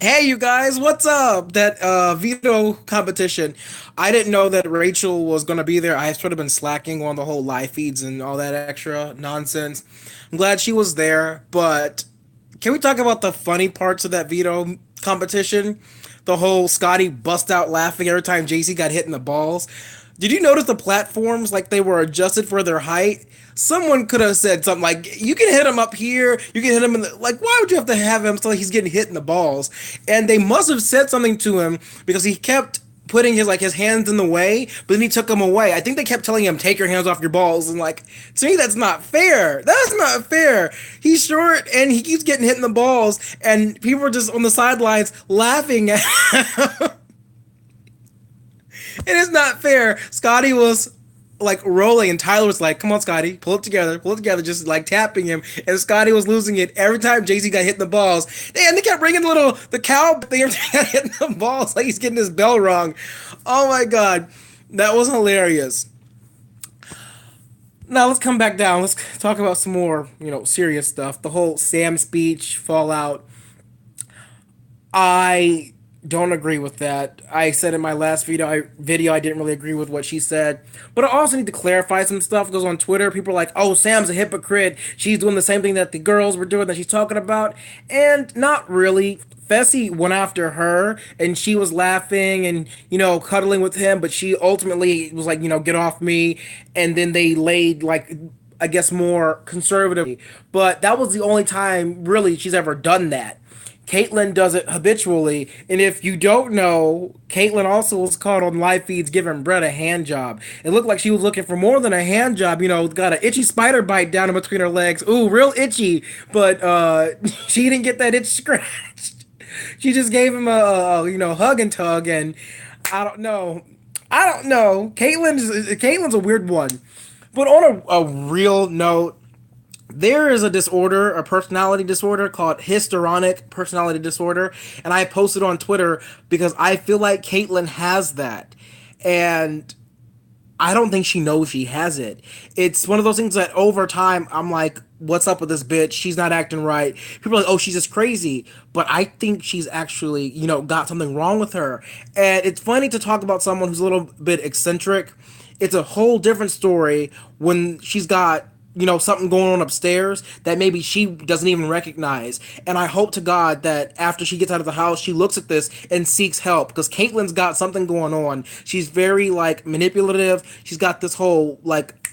Hey, you guys, what's up? That veto competition. I didn't know that Rachel was gonna be there. I sort of been slacking on the whole live feeds and all that extra nonsense. I'm glad she was there, but can we talk about the funny parts of that veto competition? The whole Scotty bust out laughing every time JC got hit in the balls. Did you notice the platforms like they were adjusted for their height? Someone could have said something like, "You can hit him up here. You can hit him in the like. Why would you have to have him so he's getting hit in the balls?" And they must have said something to him because he kept putting his hands in the way, but then he took them away. I think they kept telling him, "Take your hands off your balls," and like to me, that's not fair. That's not fair. He's short and he keeps getting hit in the balls, and people are just on the sidelines laughing at him. It is not fair. Scotty was like rolling, and Tyler was like, "Come on, Scotty, pull it together," just like tapping him. And Scotty was losing it every time JC got hit in the balls. And they kept bringing the cow thing every time he got hit in the balls, like he's getting his bell rung. Oh my god, that was hilarious. Now let's come back down. Let's talk about some more, serious stuff. The whole Sam speech fallout. I don't agree with that. I said in my last video I didn't really agree with what she said, but I also need to clarify some stuff because on Twitter people are like, "Oh, Sam's a hypocrite. She's doing the same thing that the girls were doing that she's talking about," and not really. Fessy went after her and she was laughing and cuddling with him, but she ultimately was like, "Get off me," and then they laid like, I guess, more conservatively. But that was the only time really she's ever done that. Caitlyn does it habitually, and if you don't know, Caitlyn also was caught on live feeds giving Brett a hand job. It looked like she was looking for more than a hand job. Got an itchy spider bite down in between her legs. Ooh, real itchy. But she didn't get that itch scratched. She just gave him a hug and tug, and I don't know. I don't know. Caitlyn's a weird one. But on a real note, there is a disorder, a personality disorder called histrionic personality disorder, and I posted on Twitter because I feel like Caitlyn has that, and I don't think she knows she has it. It's one of those things that over time I'm like, "What's up with this bitch? She's not acting right." People are like, "Oh, she's just crazy," but I think she's actually got something wrong with her, and it's funny to talk about someone who's a little bit eccentric. It's a whole different story when she's got something going on upstairs that maybe she doesn't even recognize. And I hope to God that after she gets out of the house, she looks at this and seeks help because Caitlyn's got something going on. She's very like manipulative. She's got this whole like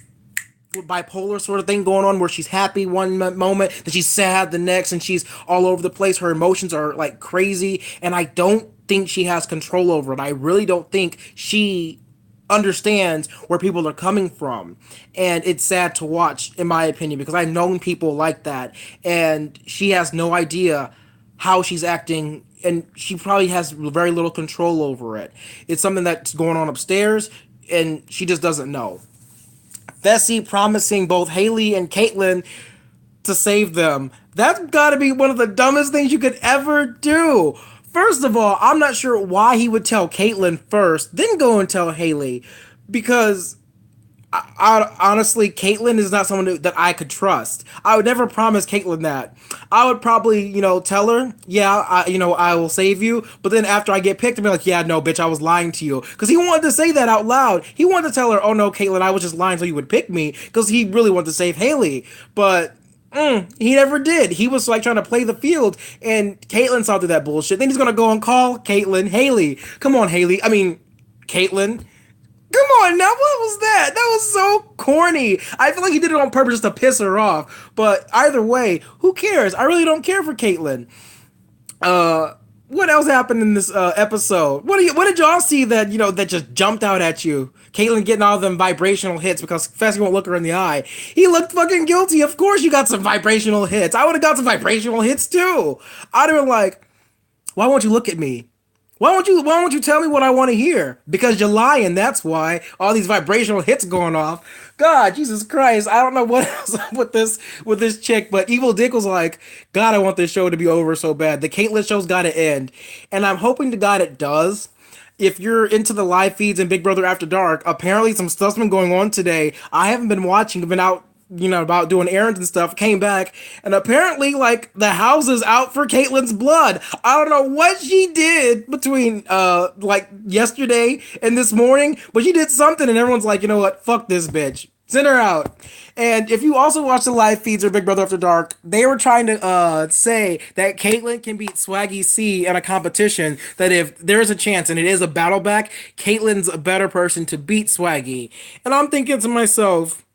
bipolar sort of thing going on where she's happy one moment, then she's sad the next, and she's all over the place. Her emotions are like crazy, and I don't think she has control over it. I really don't think she understands where people are coming from, and it's sad to watch in my opinion because I've known people like that, and she has no idea how she's acting, and she probably has very little control over it. It's something that's going on upstairs and she just doesn't know. Fessy promising both Haley and Caitlyn to save them. That's got to be one of the dumbest things you could ever do. First of all, I'm not sure why he would tell Caitlyn first, then go and tell Haley, because honestly, Caitlyn is not someone that I could trust. I would never promise Caitlyn that. I would probably, tell her, "Yeah, I will save you." But then after I get picked, I'd be like, "Yeah, no, bitch, I was lying to you." Because he wanted to say that out loud. He wanted to tell her, "Oh no, Caitlyn, I was just lying so you would pick me," because he really wanted to save Haley. But he never did. He was like trying to play the field, and Caitlyn saw through that bullshit. Then he's gonna go and call Caitlyn, Haley. Come on, Haley. I mean, Caitlyn. Come on now, what was that? That was so corny. I feel like he did it on purpose just to piss her off. But either way, who cares? I really don't care for Caitlyn. What else happened in this episode? What did y'all see that that just jumped out at you? Caitlyn getting all them vibrational hits because Fessy won't look her in the eye. He looked fucking guilty. Of course you got some vibrational hits. I would have got some vibrational hits too. I'd have been like, "Why won't you look at me? Why won't you tell me what I want to hear? Because you're lying, that's why. All these vibrational hits going off." God, Jesus Christ. I don't know what else up with this chick, but Evil Dick was like, "God, I want this show to be over so bad. The Caitlyn show's gotta end." And I'm hoping to God it does. If you're into the live feeds and Big Brother After Dark, apparently some stuff's been going on today. I haven't been watching. I've been out about doing errands and stuff, came back, and apparently, like, the house is out for Caitlyn's blood. I don't know what she did between, like, yesterday and this morning, but she did something, and everyone's like, you know what, fuck this bitch. Send her out. And if you also watch the live feeds or Big Brother After Dark, they were trying to say that Caitlyn can beat Swaggy C in a competition. That if there is a chance and it is a battle back, Caitlyn's a better person to beat Swaggy. And I'm thinking to myself,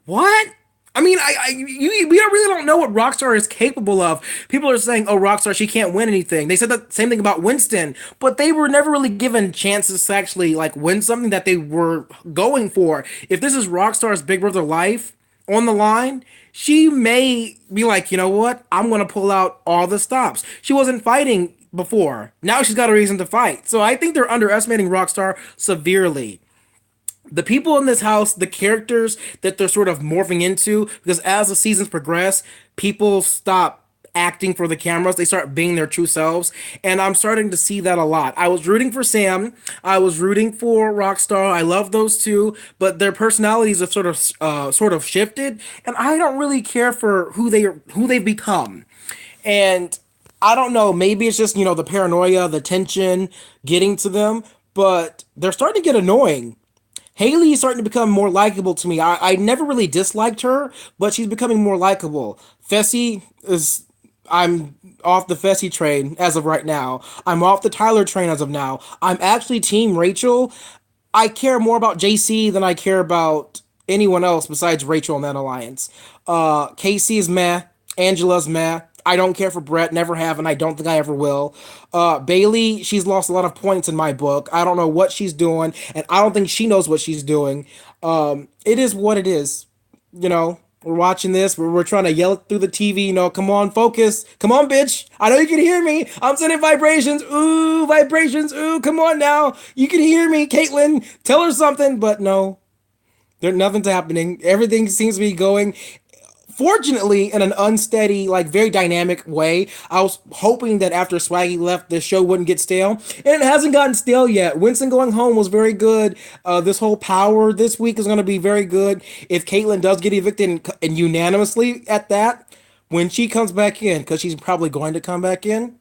what? I mean, we don't really don't know what Rockstar is capable of. People are saying, "Oh, Rockstar, she can't win anything." They said the same thing about Winston, but they were never really given chances to actually like win something that they were going for. If this is Rockstar's Big Brother life on the line, she may be like, you know what? I'm gonna pull out all the stops. She wasn't fighting before. Now she's got a reason to fight. So I think they're underestimating Rockstar severely. The people in this house, the characters that they're sort of morphing into, because as the seasons progress, people stop acting for the cameras, they start being their true selves, and I'm starting to see that a lot. I was rooting for Sam, I was rooting for Rockstar, I love those two, but their personalities have sort of shifted, and I don't really care for who they've become. And I don't know, maybe it's just, the paranoia, the tension getting to them, but they're starting to get annoying. Haley is starting to become more likable to me. I never really disliked her, but she's becoming more likable. Fessy is. I'm off the Fessy train as of right now. I'm off the Tyler train as of now. I'm actually Team Rachel. I care more about JC than I care about anyone else besides Rachel in that alliance. Casey is meh. Angela's meh. I don't care for Brett, never have, and I don't think I ever will. Bailey, she's lost a lot of points in my book. I don't know what she's doing, and I don't think she knows what she's doing. It is what it is. We're watching this. We're trying to yell it through the TV. Come on, focus. Come on, bitch. I know you can hear me. I'm sending vibrations. Ooh, vibrations. Ooh, come on now. You can hear me, Caitlyn. Tell her something, but no. Nothing's happening. Everything seems to be going fortunately in an unsteady, like very dynamic way. I was hoping that after Swaggy left, the show wouldn't get stale, and it hasn't gotten stale yet. Winston going home was very good. This whole power this week is going to be very good. If Caitlyn does get evicted and unanimously at that, when she comes back in, because she's probably going to come back in,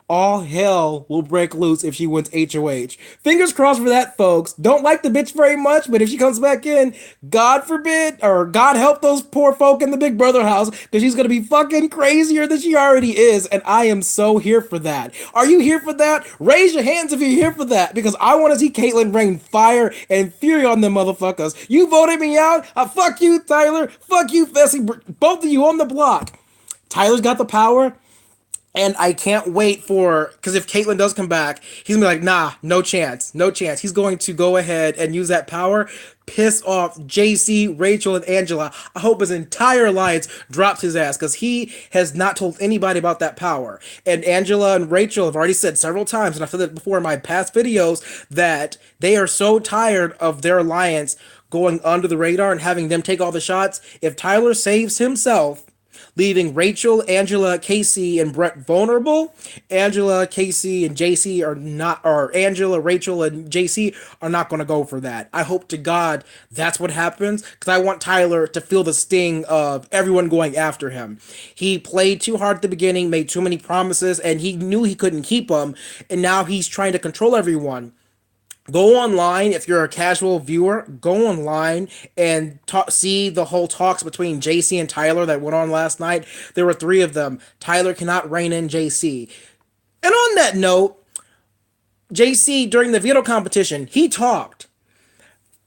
all hell will break loose if she wins HOH. Fingers crossed for that, folks. Don't like the bitch very much, but if she comes back in, God forbid, or God help those poor folk in the Big Brother house, because she's going to be fucking crazier than she already is, and I am so here for that. Are you here for that? Raise your hands if you're here for that, because I want to see Caitlyn rain fire and fury on them motherfuckers. You voted me out? Fuck you, Tyler. Fuck you, Fessy. Both of you on the block. Tyler's got the power. And I can't wait because if Caitlyn does come back, he's gonna be like, nah, no chance, no chance. He's going to go ahead and use that power, piss off JC, Rachel, and Angela. I hope his entire alliance drops his ass because he has not told anybody about that power. And Angela and Rachel have already said several times, and I've said it before in my past videos, that they are so tired of their alliance going under the radar and having them take all the shots. If Tyler saves himself, leaving Rachel, Angela, Casey, and Brett vulnerable, Angela, Casey, and JC are not, or Angela, Rachel, and JC are not going to go for that. I hope to God that's what happens, because I want Tyler to feel the sting of everyone going after him. He played too hard at the beginning, made too many promises, and he knew he couldn't keep them, and now he's trying to control everyone. Go online if you're a casual viewer. Go online and see the whole talks between JC and Tyler that went on last night. There were three of them. Tyler cannot rein in JC. And on that note, JC during the veto competition, he talked.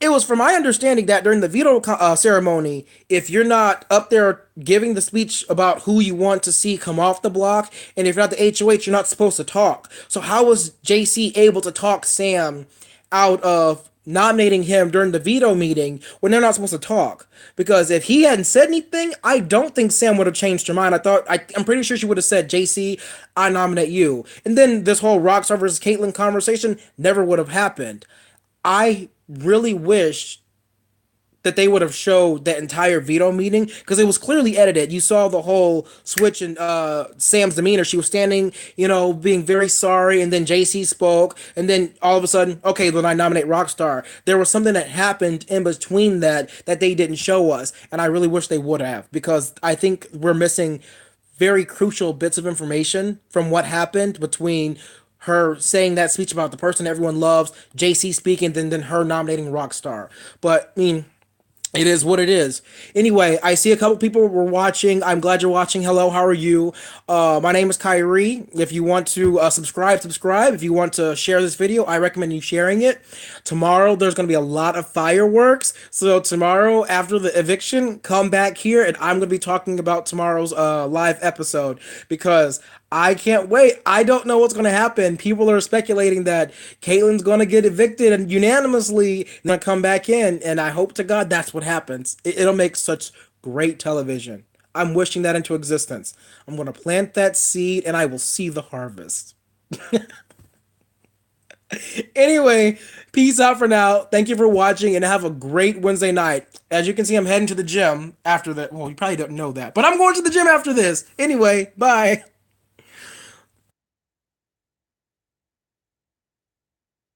It was from my understanding that during the veto ceremony, if you're not up there giving the speech about who you want to see come off the block, and if you're not the HOH, you're not supposed to talk. So how was JC able to talk Sam out of nominating him during the veto meeting when they're not supposed to talk? Because if he hadn't said anything, I don't think Sam would have changed her mind. I'm pretty sure she would have said, JC, I nominate you. And then this whole Rockstar versus Caitlyn conversation never would have happened. I really wish that they would have showed that entire veto meeting because it was clearly edited. You saw the whole switch in Sam's demeanor. She was standing, being very sorry, and then JC spoke, and then all of a sudden, okay, then I nominate Rockstar. There was something that happened in between that they didn't show us, and I really wish they would have because I think we're missing very crucial bits of information from what happened between her saying that speech about the person everyone loves, JC speaking, then her nominating Rockstar. But I mean, it is what it is. Anyway, I see a couple people were watching. I'm glad you're watching. Hello, how are you? My name is Kyrie. If you want to subscribe. If you want to share this video, I recommend you sharing it. Tomorrow, there's going to be a lot of fireworks. So tomorrow, after the eviction, come back here, and I'm going to be talking about tomorrow's live episode because I can't wait. I don't know what's going to happen. People are speculating that Caitlin's going to get evicted and unanimously going to come back in. And I hope to God that's what happens. It'll make such great television. I'm wishing that into existence. I'm going to plant that seed and I will see the harvest. Anyway, peace out for now. Thank you for watching and have a great Wednesday night. As you can see, I'm heading to the gym after that. Well, you probably don't know that, but I'm going to the gym after this. Anyway, bye.